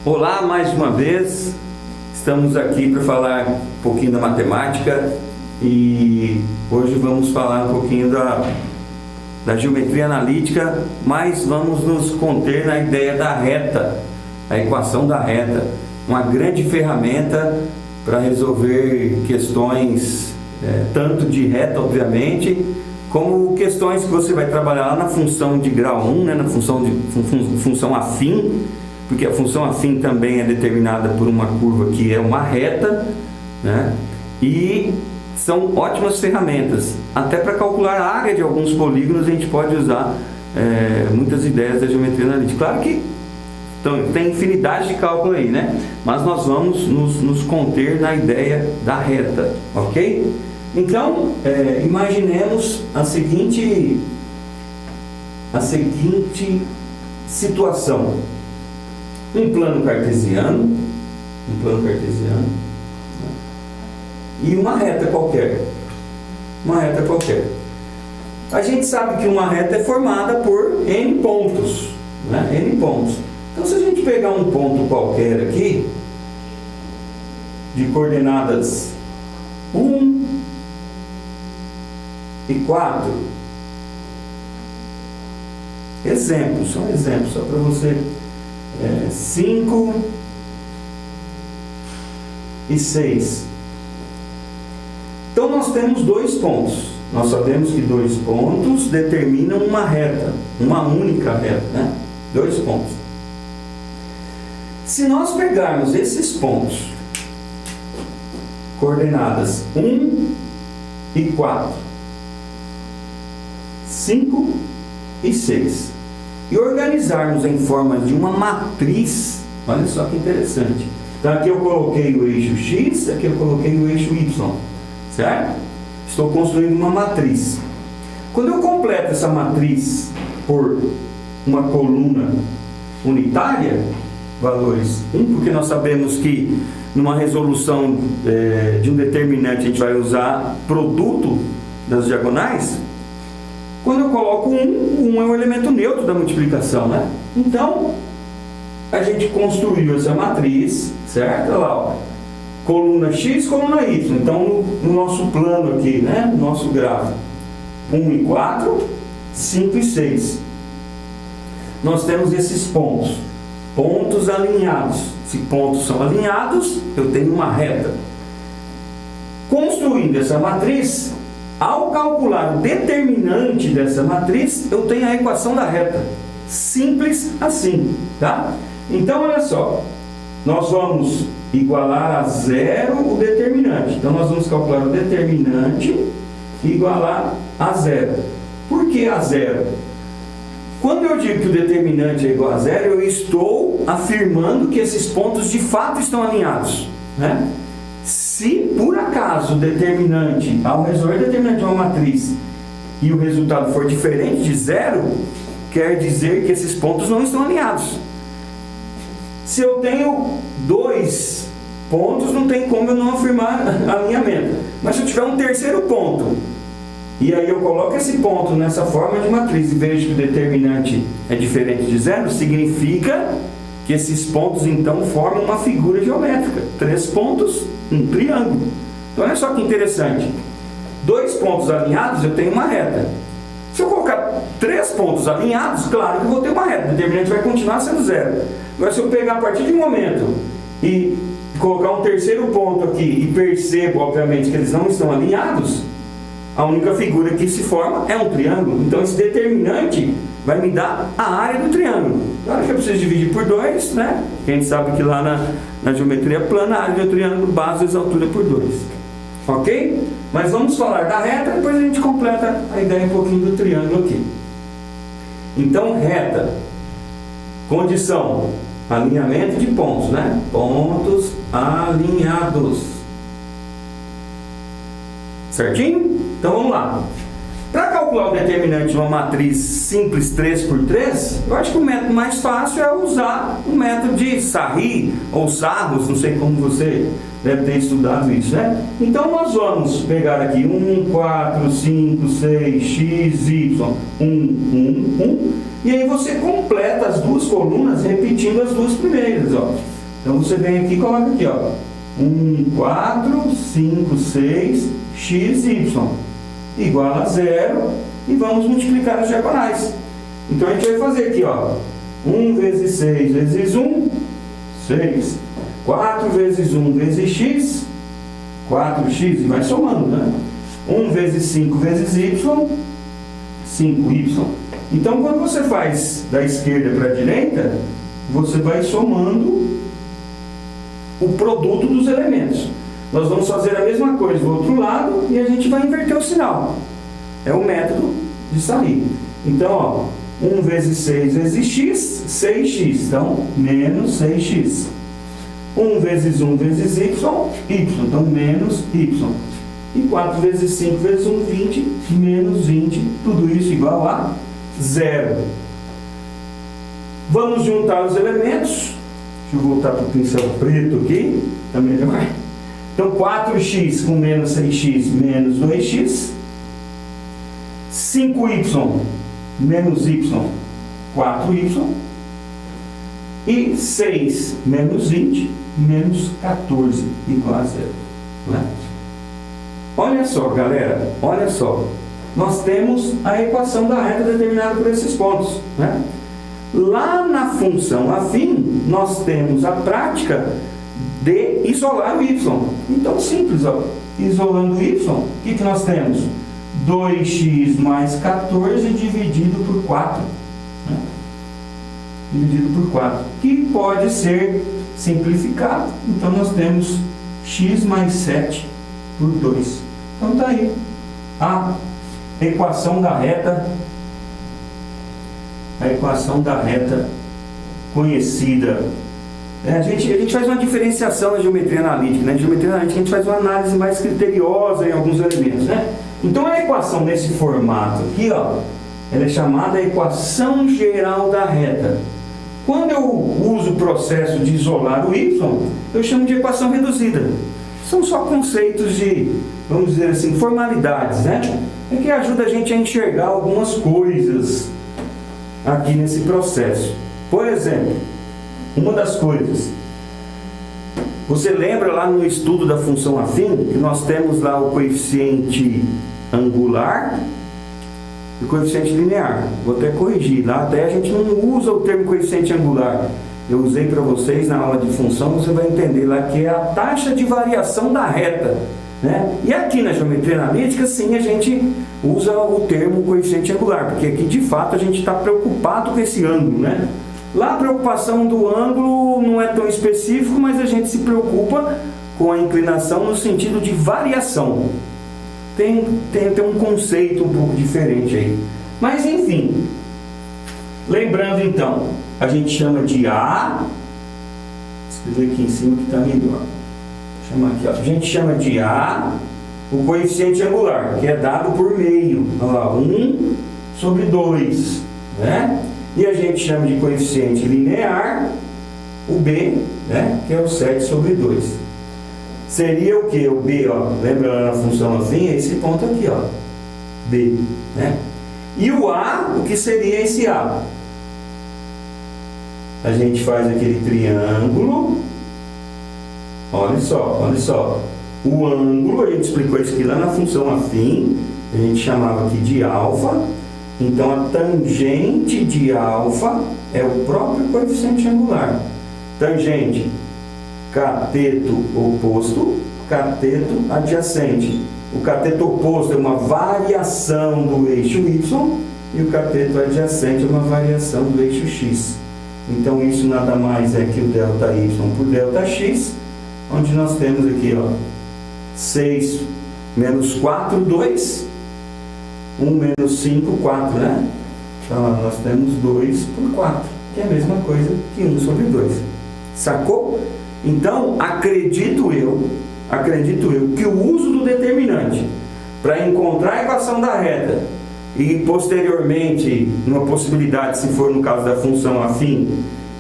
Olá, mais uma vez, estamos aqui para falar um pouquinho da matemática e hoje vamos falar um pouquinho da geometria analítica, mas vamos nos conter na ideia da reta, a equação da reta, uma grande ferramenta para resolver questões tanto de reta, obviamente, como questões que você vai trabalhar lá na função de grau 1, na função afim, porque a função afim também é determinada por uma curva que é uma reta, né? E são ótimas ferramentas. Até para calcular a área de alguns polígonos a gente pode usar muitas ideias da geometria analítica. Claro que tem infinidade de cálculo aí, né? Mas nós vamos nos conter na ideia da reta, ok? Então, imaginemos a seguinte situação. Um plano cartesiano, e uma reta qualquer. A gente sabe que uma reta é formada por N pontos, né? N pontos. Então, se a gente pegar um ponto qualquer aqui, de coordenadas 1 e 4, só um exemplo, só para você... 5 e 6. Então nós temos dois pontos. Nós sabemos que dois pontos determinam uma reta, uma única reta, né? Dois pontos. Se nós pegarmos esses pontos, coordenadas 1 e 4, 5 e 6, e organizarmos em forma de uma matriz, olha só que interessante. Então aqui eu coloquei o eixo X, aqui eu coloquei o eixo Y, certo? Estou construindo uma matriz. Quando eu completo essa matriz por uma coluna unitária, valores 1, porque nós sabemos que numa resolução de um determinante a gente vai usar produto das diagonais. Quando eu coloco 1 é um elemento neutro da multiplicação, né? Então, a gente construiu essa matriz, certo? Olha lá, ó. Coluna X, coluna Y. Então, no nosso plano aqui, né? No nosso gráfico, 1 e 4, 5 e 6. Nós temos esses pontos. Pontos alinhados. Se pontos são alinhados, eu tenho uma reta. Construindo essa matriz... Ao calcular o determinante dessa matriz, eu tenho a equação da reta. Simples assim, tá? Então, olha só. Nós vamos igualar a zero o determinante. Então, nós vamos calcular o determinante e igualar a zero. Por que a zero? Quando eu digo que o determinante é igual a zero, eu estou afirmando que esses pontos de fato estão alinhados, né? Se por acaso o determinante, ao resolver o determinante de uma matriz e o resultado for diferente de zero, quer dizer que esses pontos não estão alinhados. Se eu tenho dois pontos, não tem como eu não afirmar alinhamento. Mas se eu tiver um terceiro ponto, e aí eu coloco esse ponto nessa forma de matriz e vejo que o determinante é diferente de zero, significa que esses pontos então formam uma figura geométrica. 3 pontos, um triângulo. Então olha só que interessante. 2 pontos alinhados, eu tenho uma reta. Se eu colocar 3 pontos alinhados, claro que eu vou ter uma reta. O determinante vai continuar sendo zero. Agora se eu pegar a partir de um momento e colocar um terceiro ponto aqui e percebo, obviamente, que eles não estão alinhados, a única figura que se forma é um triângulo. Então esse determinante vai me dar a área do triângulo. Claro que eu preciso dividir por 2, né? A gente sabe que lá na geometria plana, a área do triângulo base vezes a altura por 2. Ok? Mas vamos falar da reta, depois a gente completa a ideia um pouquinho do triângulo aqui. Então, reta. Condição. Alinhamento de pontos, né? Pontos alinhados. Certinho? Então vamos lá. Para calcular o determinante de uma matriz simples 3×3, eu acho que o método mais fácil é usar o método de Sarri ou Sarros, não sei como você deve ter estudado isso, né? Então nós vamos pegar aqui 1, 4, 5, 6, x, y, 1, 1, 1, e aí você completa as duas colunas repetindo as duas primeiras, ó. Então você vem aqui e coloca aqui, ó, 1, 4, 5, 6, x, y, igual a 0, e vamos multiplicar as diagonais. Então a gente vai fazer aqui, ó, 1 vezes 6 vezes 1, 6, 4 vezes 1 vezes x, 4x, e vai somando, né? 1 vezes 5 vezes y, 5y. Então, quando você faz da esquerda para a direita, você vai somando o produto dos elementos. Nós vamos fazer a mesma coisa do outro lado e a gente vai inverter o sinal. É o método de sair. Então, ó, 1 vezes 6 vezes x, 6x. Então, menos 6x. 1 vezes 1 vezes y, y. Então, menos y. E 4 vezes 5 vezes 1, 20, menos 20. Tudo isso igual a 0. Vamos juntar os elementos. Deixa eu voltar para o pincel preto aqui. Está melhor. Então, 4x com menos 6x, menos 2x. 5y menos y, 4y. E 6 menos 20, menos 14, igual a 0. Né? Olha só, galera, olha só. Nós temos a equação da reta determinada por esses pontos. Né? Lá na função afim, nós temos a prática de isolar o y. Então, simples, ó. Isolando o y, o que nós temos? 2x mais 14 dividido por 4. Né? Dividido por 4. Que pode ser simplificado. Então, nós temos x mais 7 por 2. Então, está aí a equação da reta. A equação da reta conhecida. A gente faz uma diferenciação na geometria analítica. Na geometria analítica, a gente faz uma análise mais criteriosa em alguns elementos. Né? Então, a equação nesse formato aqui, ó, ela é chamada equação geral da reta. Quando eu uso o processo de isolar o y, eu chamo de equação reduzida. São só conceitos de, vamos dizer assim, formalidades, né? É que ajuda a gente a enxergar algumas coisas aqui nesse processo. Por exemplo, uma das coisas, você lembra lá no estudo da função afim, que nós temos lá o coeficiente angular e o coeficiente linear. Vou até corrigir, lá até a gente não usa o termo coeficiente angular. Eu usei para vocês na aula de função, você vai entender lá que é a taxa de variação da reta. Né? E aqui na geometria analítica, sim, a gente usa o termo coeficiente angular, porque aqui de fato a gente está preocupado com esse ângulo. Né? Lá a preocupação do ângulo não é tão específico, mas a gente se preocupa com a inclinação no sentido de variação. Tem um conceito um pouco diferente aí. Mas enfim, lembrando então, a gente chama de A, vou escrever aqui em cima que está melhor. Aqui, ó. A gente chama de A o coeficiente angular, que é dado por meio. Olha lá, 1 sobre 2. Né? E a gente chama de coeficiente linear o B, né? Que é o 7 sobre 2. Seria o que? O B, ó, lembra na função afim? É esse ponto aqui, ó, B. Né? E o A, o que seria esse A? A gente faz aquele triângulo. Olha só. O ângulo, a gente explicou isso aqui lá na função afim, a gente chamava aqui de alfa. Então, a tangente de alfa é o próprio coeficiente angular. Tangente, cateto oposto, cateto adjacente. O cateto oposto é uma variação do eixo y e o cateto adjacente é uma variação do eixo x. Então, isso nada mais é que o delta y por delta x, onde nós temos aqui, ó, 6 menos 4, 2. 1 menos 5, 4, né? Então, nós temos 2 por 4, que é a mesma coisa que 1 sobre 2. Sacou? Então, acredito eu que o uso do determinante para encontrar a equação da reta e, posteriormente, uma possibilidade, se for no caso da função afim,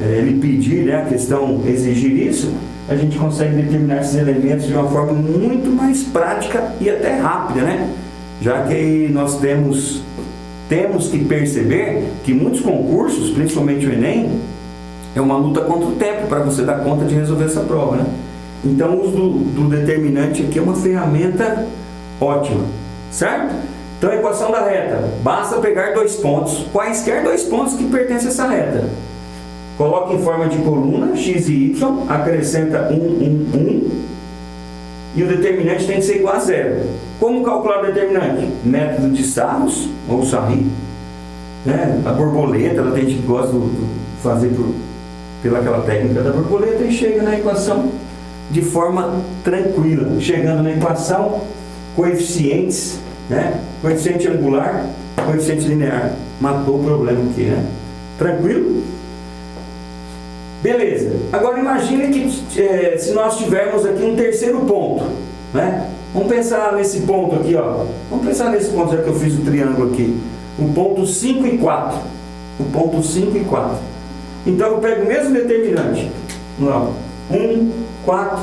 ele pedir, né, a questão exigir isso, a gente consegue determinar esses elementos de uma forma muito mais prática e até rápida, né? Já que nós temos que perceber que muitos concursos, principalmente o Enem, É uma luta contra o tempo para você dar conta de resolver essa prova, né? Então o uso do determinante aqui é uma ferramenta ótima, certo? Então a equação da reta, basta pegar 2 pontos, quaisquer 2 pontos que pertencem a essa reta. Coloca em forma de coluna, x e y, acrescenta 1, 1, 1, e o determinante tem que ser igual a 0. Como calcular o determinante? Método de Sarros, ou Sarri, né? A borboleta, ela tem gente que gosta de fazer pelaquela técnica da borboleta e chega na equação de forma tranquila. Chegando na equação, coeficientes, né? Coeficiente angular, coeficiente linear. Matou o problema aqui, né? Tranquilo? Beleza. Agora imagine que se nós tivermos aqui um terceiro ponto, né? Vamos pensar nesse ponto aqui, ó. Vamos pensar nesse ponto, já que eu fiz o triângulo aqui. O ponto 5 e 4. O ponto 5 e 4. Então eu pego o mesmo determinante. Vamos lá. 1, 4,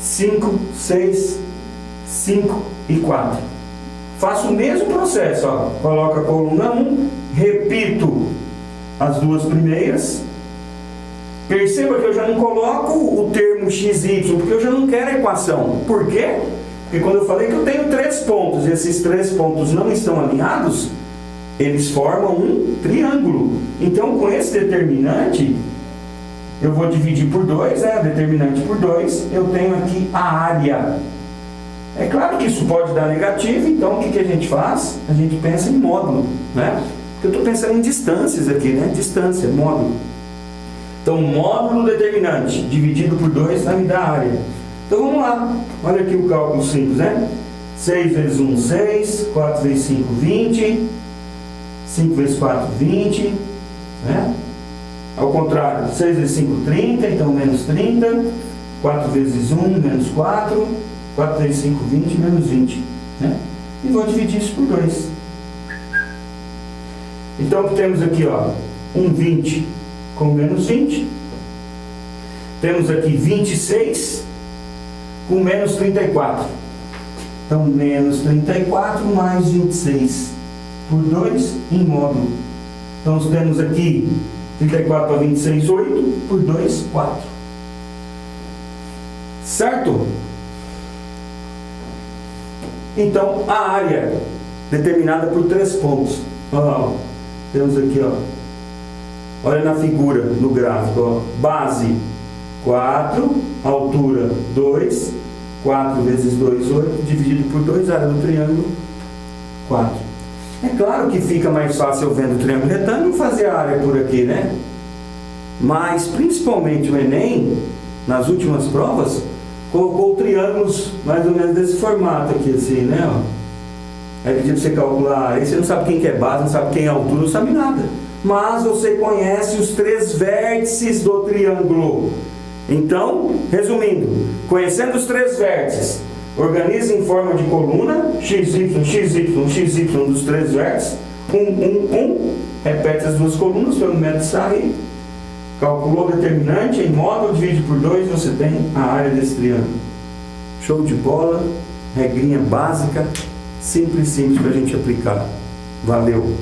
5, 6, 5 e 4. Faço o mesmo processo, ó. Coloco a coluna 1, repito as duas primeiras. Perceba que eu já não coloco o termo XY, porque eu já não quero a equação. Por quê? Porque quando eu falei que eu tenho 3 pontos e esses 3 pontos não estão alinhados, eles formam um triângulo. Então, com esse determinante, eu vou dividir por 2, determinante por 2, eu tenho aqui a área. É claro que isso pode dar negativo, então o que a gente faz? A gente pensa em módulo, né? Porque eu estou pensando em distâncias aqui, né? Distância, módulo. Então, módulo determinante dividido por 2 vai me dar a área. Então, vamos lá. Olha aqui o cálculo simples, né? 6 vezes 1, 6. 4 vezes 5, 20. 5 vezes 4, 20. Né? Ao contrário, 6 vezes 5, 30. Então, menos 30. 4 vezes 1, menos 4. 4 vezes 5, 20, menos 20. Né? E vou dividir isso por 2. Então, temos aqui, ó, 20 com menos 20. Temos aqui 26 com menos 34. Então, menos 34 mais 26 por 2 em módulo. Então, temos aqui 34 para 26, 8 por 2, 4. Certo? Então, a área determinada por 3 pontos. Olha lá, ó. Temos aqui, ó. Olha na figura, no gráfico, ó. Base 4, altura 2, 4 vezes 2, 8, dividido por 2, área do triângulo 4. É claro que fica mais fácil eu vendo o triângulo retângulo fazer a área por aqui, né? Mas, principalmente o Enem, nas últimas provas, colocou triângulos mais ou menos desse formato aqui, assim, né? Ó. Aí pediu para você calcular, aí você não sabe quem que é base, não sabe quem é altura, não sabe nada. Mas você conhece os 3 vértices do triângulo. Então, resumindo, conhecendo os 3 vértices, organiza em forma de coluna, XY, XY, XY dos 3 vértices, 1, 1, 1, repete as 2 colunas pelo método Sarri, calculou o determinante em módulo, divide por 2, você tem a área desse triângulo. Show de bola, regrinha básica, simples para a gente aplicar. Valeu!